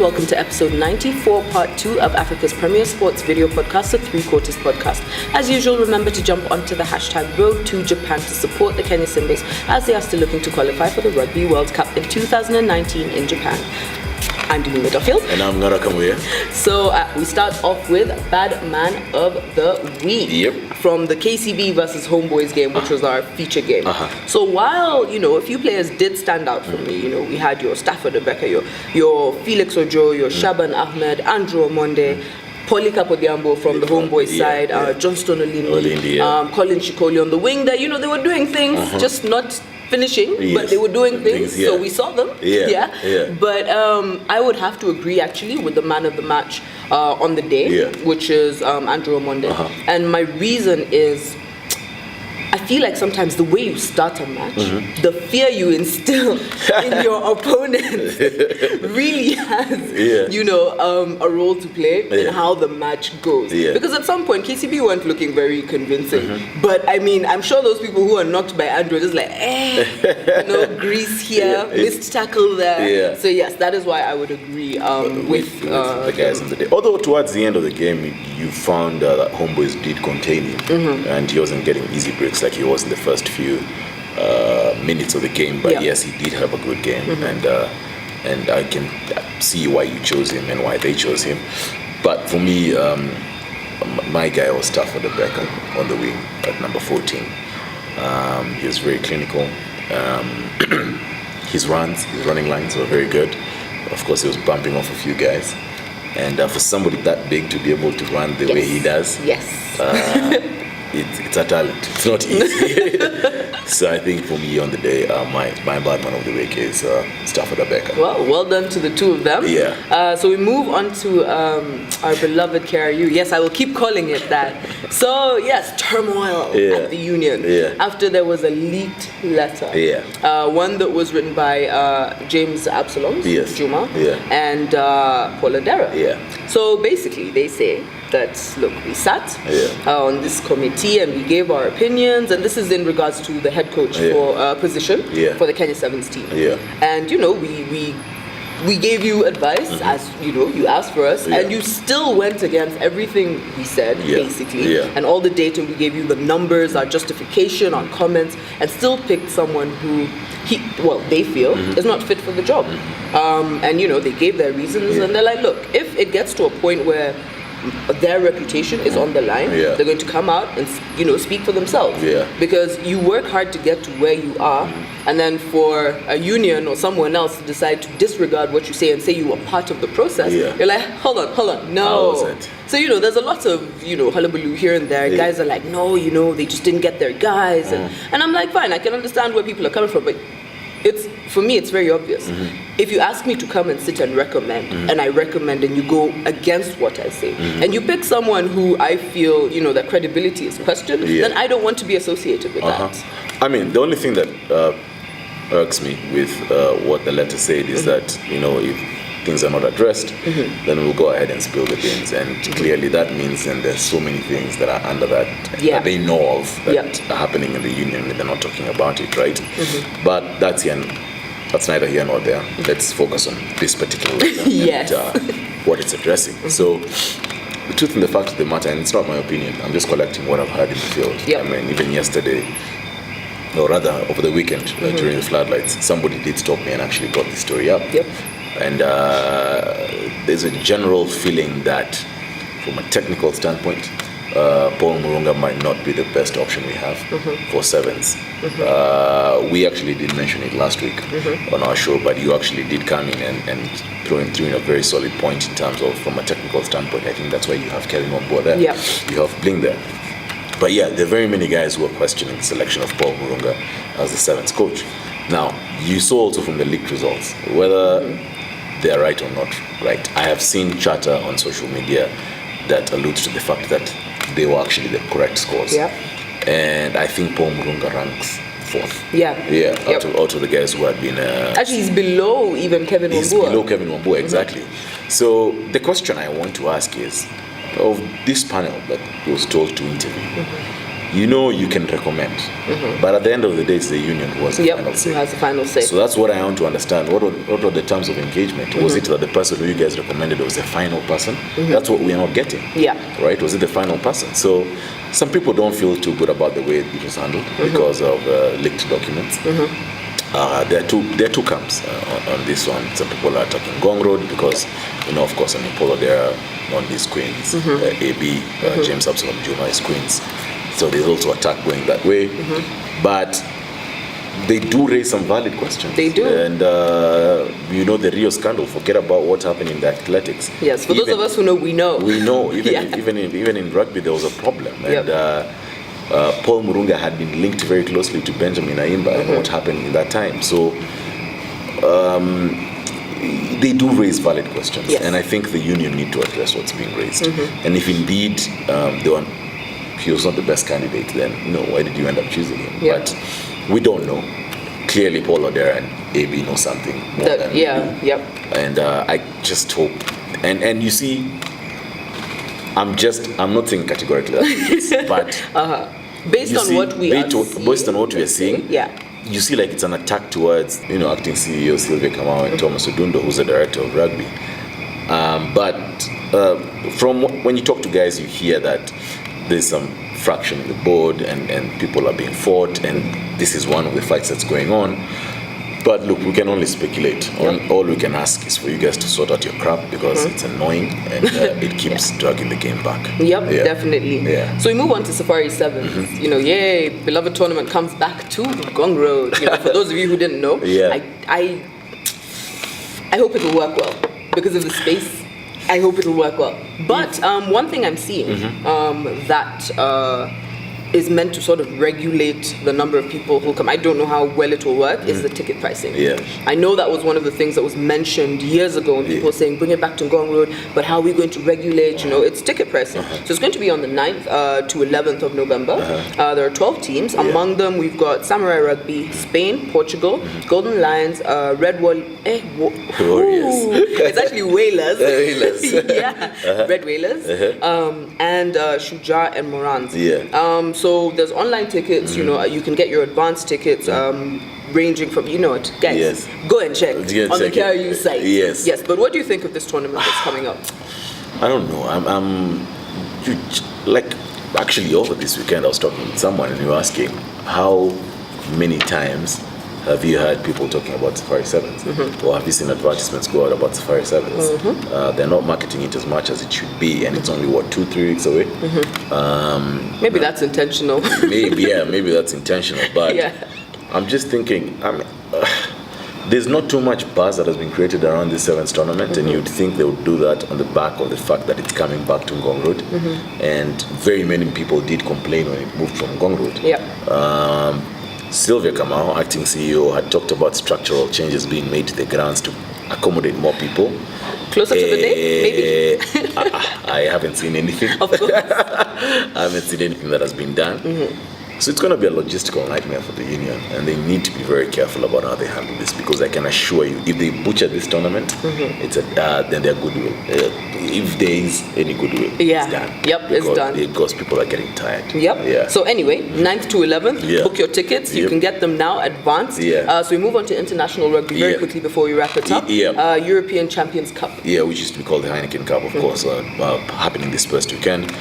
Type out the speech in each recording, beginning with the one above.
welcome to episode 94, part 2 of Africa's premier sports video podcast, the Three Quarters Podcast. As usual, remember to jump onto the hashtag Road to Japan to support the Kenya Simbas as they are still looking to qualify for the Rugby World Cup in 2019 in Japan. I'm Dini Middlefield. And I'm Ngara Kamwe. So we start off with Bad Man of the Week. Yep. From the KCB versus Homeboys game, which was our feature game. So while, a few players did stand out for me, we had your Stafford Rebecca, your Felix Ojo, your Shaban Ahmed, Andrew Omonde, Polika Podiambo from the Homeboys side, Johnston Olindi, Colin Shikoli on the wing there. They were doing things, just not finishing, but they were doing things, so we saw them. But I would have to agree actually with the man of the match on the day, which is Andrew Omonde. And my reason is, I feel like sometimes the way you start a match, the fear you instill in your opponent really has, a role to play in how the match goes. Because at some point, KCB weren't looking very convincing. But I mean, I'm sure those people who are knocked by Andrew are just like, grease here, missed tackle there. So yes, that is why I would agree with the guys in the day. Although towards the end of the game, you found that Homeboys did contain him, and he wasn't getting easy breaks like he was in the first few minutes of the game. But yes, he did have a good game, and I can see why you chose him and why they chose him. But for me, my guy was Stafford Rebecca on the wing at number 14. He was very clinical. His running lines were very good. Of course, he was bumping off a few guys. And for somebody that big to be able to run the way he does, it's a talent. It's not easy. So I think for me on the day, my bad man of the week is Stafford Rebecca. Well done to the two of them. So we move on to our beloved KRU. Yes, I will keep calling it that. So yes, turmoil at the union after there was a leaked letter. One that was written by James Absalom, Juma, and Paula Dera. So basically, they say that, look, we sat on this committee and we gave our opinions, and this is in regards to the head coach for position for the Kenya Sevens team. And we gave you advice as you asked for us, and you still went against everything we said basically, and all the data we gave you, the numbers, our justification, our comments, and still picked someone who they feel is not fit for the job. And they gave their reasons, and they're like, look, if it gets to a point where their reputation is on the line, they're going to come out and speak for themselves, because you work hard to get to where you are, and then for a union or someone else to decide to disregard what you say and say you were part of the process, you're like, hold on, no. So there's a lot of hullabaloo here and there. Guys are like, no, they just didn't get their guys, and I'm like, fine, I can understand where people are coming from, but for me, it's very obvious. If you ask me to come and sit and recommend, and I recommend, and you go against what I say, and you pick someone who I feel, that credibility is questioned, then I don't want to be associated with that. I mean, the only thing that irks me with what the letter said is that, if things are not addressed, then we'll go ahead and spill the beans. And clearly that means then there's so many things that are under that they know of that are happening in the union, and they're not talking about it, right? But that's neither here nor there. Let's focus on this particular letter and what it's addressing. So the truth and the fact of the matter, and it's not my opinion, I'm just collecting what I've heard in the field. I mean, even yesterday, or rather over the weekend, during the floodlights, somebody did stop me and actually brought the story up. And there's a general feeling that from a technical standpoint, Paul Murunga might not be the best option we have for sevens. We actually did mention it last week on our show, but you actually did come in and throw in a very solid point in terms of, from a technical standpoint. I think that's why you have Kevin on board there. You have Bling there. But there are very many guys who are questioning the selection of Paul Murunga as the sevens coach. Now, you saw also from the leaked results, whether they're right or not right. I have seen chatter on social media that alludes to the fact that they were actually the correct scores. And I think Paul Murunga ranks 4th. Out of the guys who had been... actually, he's below even Kevin Wambua. He's below Kevin Wambua, exactly. So the question I want to ask is, of this panel that was told to interview, you can recommend. But at the end of the day, it's the union who has the final say. Who has the final say. So that's what I want to understand. What were the terms of engagement? Was it that the person who you guys recommended was the final person? That's what we are not getting. Yeah. Right? Was it the final person? So some people don't feel too good about the way it was handled because of leaked documents. There are two camps on this one. Some people are attacking Gong Road because, of course, Polo there on these Queens, AB, James Absalom Juma is Queens. So there's also attack going that way. But they do raise some valid questions. They do. And the Rio scandal, forget about what happened in the athletics. Yes, for those of us who know, we know. We know, even in rugby there was a problem. And Paul Murunga had been linked very closely to Benjamin Aimba and what happened in that time. So they do raise valid questions. Yes. And I think the union need to address what's being raised. And if indeed he was not the best candidate, then why did you end up choosing him? But we don't know. Clearly, Paul Odera and AB know something more than we do. And I just hope. And you see, I'm not saying categorically that, but based on what we are seeing, you see, like it's an attack towards acting CEO Sylvia Kamau and Thomas Odundo, who's the director of Rugby. But from when you talk to guys, you hear that there's some fraction in the board and people are being fought, and this is one of the fights that's going on. But look, we can only speculate. All we can ask is for you guys to sort out your crap because it's annoying and it keeps dragging the game back. Definitely. So we move on to Safari 7. Yay, beloved tournament comes back to Gong Road. For those of you who didn't know, I hope it will work well because of the space. I hope it'll work well. But one thing I'm seeing that is meant to sort of regulate the number of people who come, I don't know how well it will work, is the ticket pricing. I know that was one of the things that was mentioned years ago when people were saying, bring it back to Gong Road, but how are we going to regulate, it's ticket pricing. So it's going to be on the 9th to 11th of November. There are 12 teams. Among them, we've got Samurai Rugby, Spain, Portugal, Golden Lions, Red Warriors. It's actually Whalers. Red Whalers, and Shuja and Morans. So there's online tickets, you can get your advanced tickets ranging from, guys, go and check on the KRU site. Yes, but what do you think of this tournament that's coming up? I don't know. Actually over this weekend I was talking with someone and you were asking how many times have you heard people talking about Safari 7s? Or have you seen advertisements go out about Safari 7s? They're not marketing it as much as it should be, and it's only, 2-3 weeks away? Maybe that's intentional. maybe that's intentional, but I'm just thinking, there's not too much buzz that has been created around this 7s tournament, and you'd think they would do that on the back of the fact that it's coming back to Gong Road. And very many people did complain when it moved from Gong Road. Sylvia Kamau, acting CEO, had talked about structural changes being made to the grounds to accommodate more people. Closer to the day, maybe? I haven't seen anything. Of course. I haven't seen anything that has been done. So it's going to be a logistical nightmare for the union, and they need to be very careful about how they handle this, because I can assure you, if they butcher this tournament, then their goodwill, if there is any goodwill, it's done. It's done. Because people are getting tired. So anyway, 9th to 11th, book your tickets. You can get them now advanced. So we move on to international rugby very quickly before we wrap it up. European Champions Cup. Which used to be called the Heineken Cup, of course, happening this first weekend.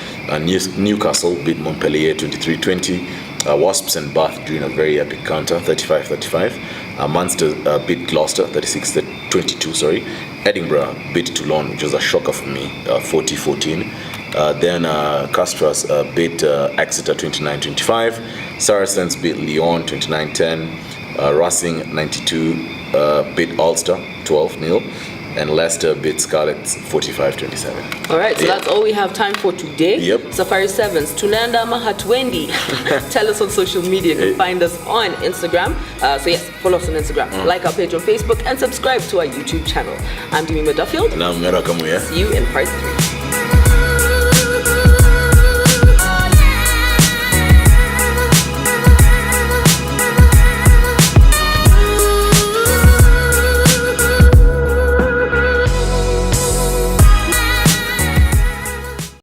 Newcastle beat Montpellier 23-20. Wasps and Bath during a very epic counter, 35-35. Munster beat Gloucester, 36-22, Edinburgh beat Toulon, which was a shocker for me, 40-14. Then Castras beat Exeter 29-25. Saracens beat Lyon 29-10. Racing 92 beat Ulster 12-0. And Leicester beat Scarlets 45-27. All right, so that's all we have time for today. Safari 7s, Tunanda Mahatwendi. Tell us on social media. You can find us on Instagram. So yes, follow us on Instagram. Like our page on Facebook and subscribe to our YouTube channel. I'm BMOTW. And I'm Mera Kamuya. See you in part 3.